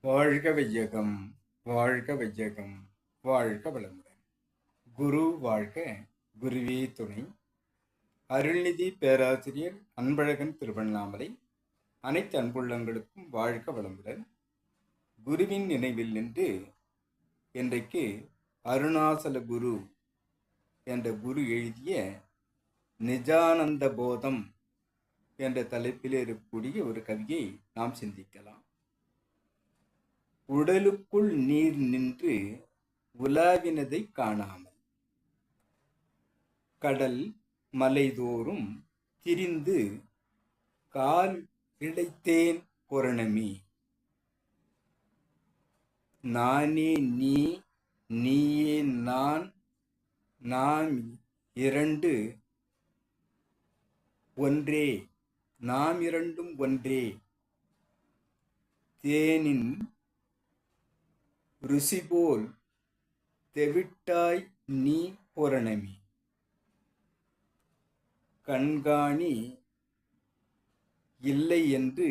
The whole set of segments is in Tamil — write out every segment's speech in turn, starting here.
வாழ்க வையகம், வாழ்க வையகம், வாழ்க வளமுடன். குரு வாழ்க, குருவே துணை. அருள்நிதி பேராசிரியர் அன்பழகன் திருவண்ணாமலை. அனைத்து அன்புள்ளங்களுக்கும் வாழ்க வளமுடன். குருவின் நினைவில் நின்று இன்றைக்கு அருணாசல குரு என்ற குரு எழுதிய நிஜானந்த போதம் என்ற தலைப்பில் இருக்கக்கூடிய ஒரு கவியை நாம் சிந்திக்கலாம். உடலுக்குள் நீர் நின்று உலாவினதை காணாமல், கடல் மலைதோறும் திரிந்து கால் இழைத்தேன் புரணமி. நானே நீ, நீயே நான், நாம் இரண்டு ஒன்றே, நாம் இரண்டும் ஒன்றே. தேனின் ருசி போல் தெவிட்டாய் நீ பூரணமி. கண்காணி இல்லை என்று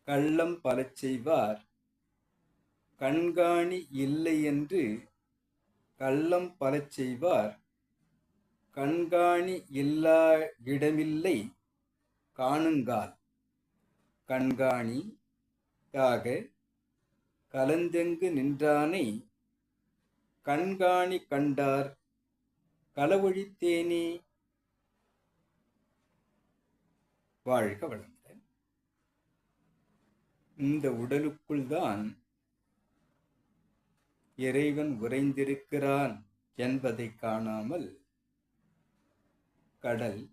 கள்ளம் பல செய்வார். கண்காணி இல்லை என்று கள்ளம் பல செய்வார். கண்காணி இல்லா இடமில்லை காணுங்கால். கண்காணியாக கலந்தெங்கு நின்றானை கண்காணி கண்டார் களவொழித்தேனே. வாழ்க வளமுடன். இந்த உடலுக்குள் தான் இறைவன் உறைந்திருக்கிறான் என்பதை காணாமல் கடல்,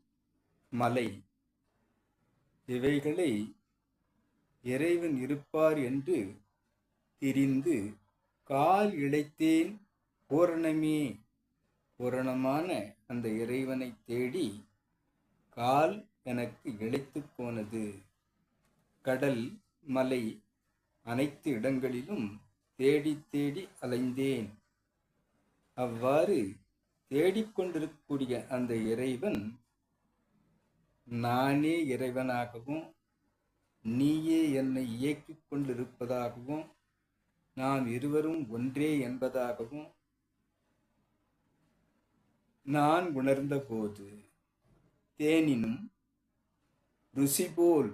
மலை இவைகளை இறைவன் இருப்பார் என்று திரிந்து கால் இழைத்தேன் பூரணமே. பூரணமான அந்த இறைவனை தேடி கால் எனக்கு இழைத்து போனது. கடல், மலை அனைத்து இடங்களிலும் தேடி தேடி அலைந்தேன். அவ்வாறு தேடிக்கொண்டிருக்கக்கூடிய அந்த இறைவன் நானே இறைவனாகவும் நீயே என்னை இயக்கிக் கொண்டிருப்பதாகவும் நாம் இருவரும் ஒன்றே என்பதாகவும் நான் உணர்ந்த போது தேனினும் ருசி போல்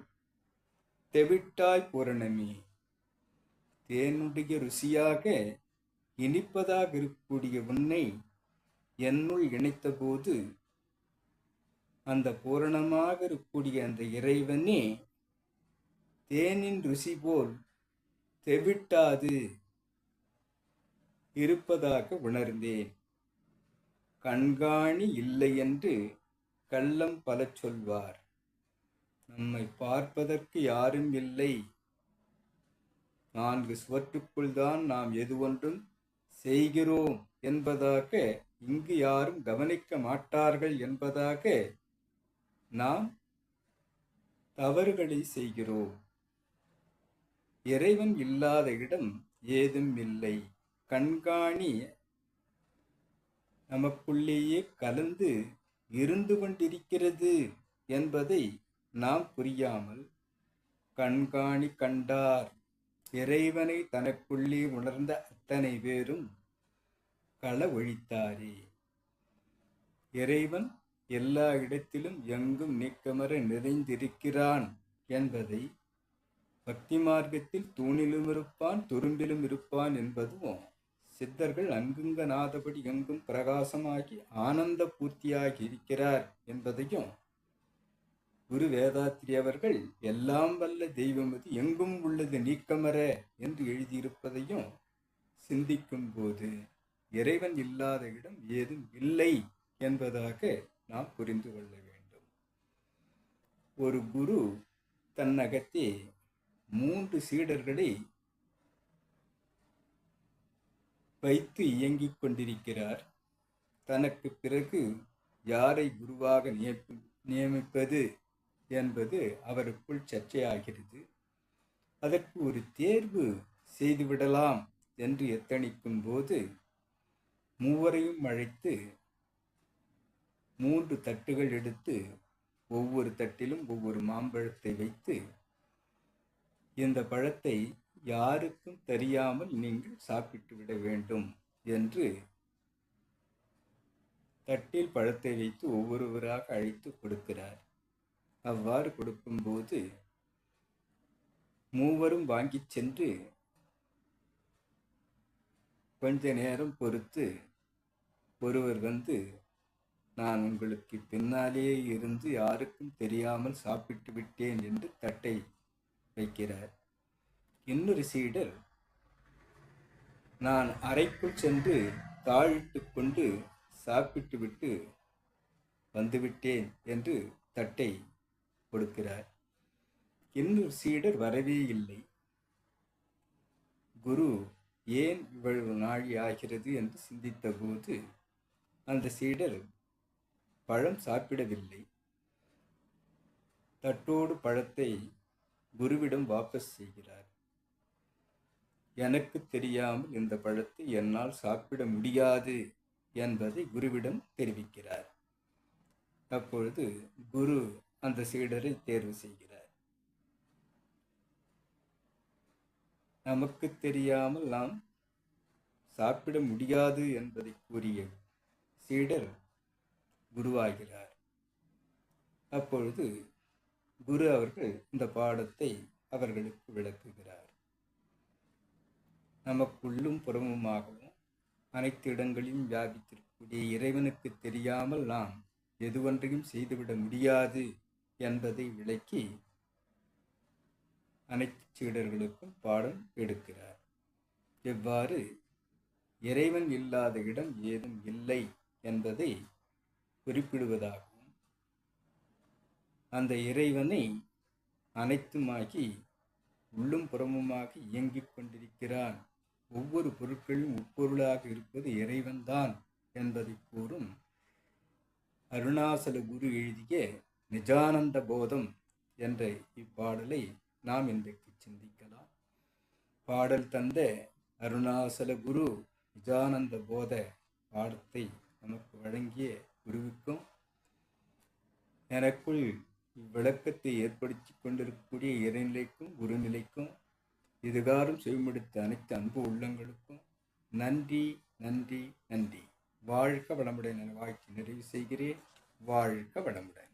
தெவிட்டாய் பூரணமே. தேனுடைய ருசியாக இனிப்பதாக இருக்கக்கூடிய உன்னை என்னுள் இணைத்த போது அந்த பூரணமாக இருக்கக்கூடிய அந்த இறைவனே தேனின் ருசி போல் தெவிட்டாது இருப்பதாக உணர்ந்தேன். கண்காணி இல்லை என்று கள்ளம் பல சொல்வார். நம்மை பார்ப்பதற்கு யாரும் இல்லை, நான்கு சுவற்றுக்குள் தான் நாம் எது ஒன்றும் செய்கிறோம் என்பதாக, இங்கு யாரும் கவனிக்க மாட்டார்கள் என்பதாக நாம் தவறுகளை செய்கிறோம். இறைவன் இல்லாத இடம் ஏதும் இல்லை. கண்காணி நமக்குள்ளேயே கலந்து இருந்து கொண்டிருக்கிறது என்பதை நாம் புரியாமல் கண்காணி கண்டார். இறைவனை தனக்குள்ளே உணர்ந்த அத்தனை பேரும் கள ஒழித்தாரே. இறைவன் எல்லா இடத்திலும் எங்கும் நீக்கமற நிறைந்திருக்கிறான் என்பதை பக்தி மார்க்கத்தில் தூணிலும் இருப்பான் துரும்பிலும் இருப்பான் என்பதும், சித்தர்கள் அங்குங்க நாதபடி எங்கும் பிரகாசமாகி ஆனந்த பூர்த்தியாகி இருக்கிறார் என்பதையும், குரு வேதாத்திரி அவர்கள் எல்லாம் வல்ல தெய்வம் அது எங்கும் உள்ளது நீக்கமற என்று எழுதியிருப்பதையும் சிந்திக்கும் போது இறைவன் இல்லாத இடம் ஏதும் இல்லை என்பதாக நாம் புரிந்து கொள்ள வேண்டும். ஒரு குரு தன்னகத்தே 3 சீடர்களை வைத்து இயங்கிக் கொண்டிருக்கிறார். தனக்கு பிறகு யாரை குருவாக நியமிப்பது என்பது அவருக்குள் சர்ச்சையாகிறது. அதற்கு ஒரு தேர்வு செய்துவிடலாம் என்று எத்தனிக்கும் போது மூவரையும் அழைத்து 3 தட்டுகள் எடுத்து ஒவ்வொரு தட்டிலும் ஒவ்வொரு மாம்பழத்தை வைத்து, இந்த பழத்தை யாருக்கும் தெரியாமல் நீங்கள் சாப்பிட்டு விட வேண்டும் என்று தட்டில் பழத்தை வைத்து ஒவ்வொருவராக அழைத்து கொடுக்கிறார். அவ்வாறு கொடுக்கும்போது மூவரும் வாங்கிச் சென்று கொஞ்ச நேரம் பொறுத்து ஒருவர் வந்து, நான் உங்களுக்கு பின்னாலேயே இருந்து யாருக்கும் தெரியாமல் சாப்பிட்டு விட்டேன் என்று தட்டை வைக்கிறார். இன்னொரு சீடர், நான் அறைக்குள் சென்று தாழிட்டு கொண்டு சாப்பிட்டு விட்டு வந்துவிட்டேன் என்று தட்டை கொடுக்கிறார். இன்னொரு சீடர் வரவே இல்லை. குரு ஏன் இவ்வளவு நாழி ஆகிறது என்று சிந்தித்த போது அந்த சீடர் பழம் சாப்பிடவில்லை. தட்டோடு பழத்தை குருவிடம் வாபஸ் செய்கிறார். எனக்கு தெரியாமல் இந்த பழத்தை என்னால் சாப்பிட முடியாது என்பதை குருவிடம் தெரிவிக்கிறார். அப்பொழுது குரு அந்த சீடரை தேர்வு செய்கிறார். நமக்கு தெரியாமல் நாம் சாப்பிட முடியாது என்பதை கூறிய சீடர் குருவாகிறார். அப்பொழுது குரு அவர்கள் இந்த பாடத்தை அவர்களுக்கு விளக்குகிறார். நமக்குள்ளும் புறமுமாகவும் அனைத்து இடங்களிலும் வியாபித்திருக்கக்கூடிய இறைவனுக்கு தெரியாமல் நாம் எதுவொன்றையும் செய்துவிட முடியாது என்பதை விளக்கி அனைத்து சீடர்களுக்கும் பாடம் எடுக்கிறார். எவ்வாறு இறைவன் இல்லாத இடம் ஏதும் இல்லை என்பதை குறிப்பிடுவதாகவும், அந்த இறைவனை அனைத்துமாகி உள்ளும் புறமுமாக இயங்கிக் கொண்டிருக்கிறான், ஒவ்வொரு பொருட்களும் உட்பொருளாக இருப்பது இறைவன்தான் என்பதை கூறும் அருணாசல குரு எழுதிய நிஜானந்த போதம் என்ற இப்பாடலை நாம் இன்றைக்கு சிந்திக்கலாம். பாடல் தந்த அருணாசல குரு நிஜானந்த போத பாடத்தை நமக்கு வழங்கிய குருவுக்கும், எனக்குள் இவ்விளக்கத்தை ஏற்படுத்தி கொண்டிருக்கக்கூடிய இறைநிலைக்கும் குருநிலைக்கும் இதுகாரும் செவிமடுத்த அனைத்து அன்பு உள்ளங்களுக்கும் நன்றி நன்றி நன்றி. வாழ்க வளமுடன் என வாழ்க்கை நிறைவு செய்கிறேன். வாழ்க வளமுடன்.